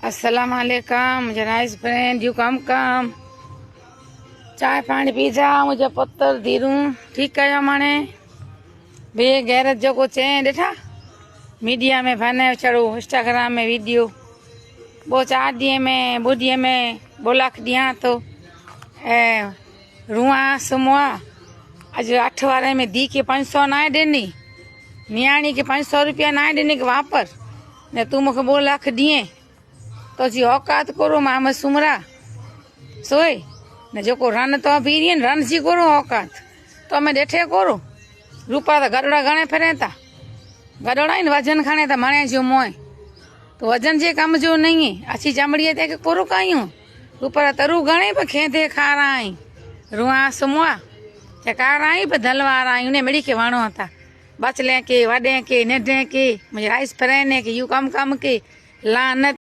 अस्सलाम वालेकुम मुझे राइस फ्रेंड यू कम चाय पानी पीजा मुझे पत्तर धीरू ठीक कयो माने बे गैरत जो को चे देखा मीडिया में भने चढ़ो इंस्टाग्राम में वीडियो बो 4 दिए में बुढ़िए में बोलाख दिया तो रुआ सुमुआ आज 8 वारे में दी के 500 ना देनी नियाणी के 500 रुपया ना देने के वापर ने तू मुख 2 लाख दिए तो जी औकात करो माम सुमरा सोई ने जो को रन तो पीरियन रन जी करो औकात तो मैं डेठे करो रूपा तो गड़ड़ा गणे फिरे था गड़ड़ा इन वजन खाने था मणे जो मोए तो वजन जे कम जो नहीं है अच्छी चमड़ी है के कोरो काई रूपा तरु गणे पे खेदे खाराई रुआ सुमुआ चकाराई पे धलवाराई उन्हें मेरी के वाणो था बचले के वडे के नेडे के मुझे राइस फ्रेंड के यू कम के लानत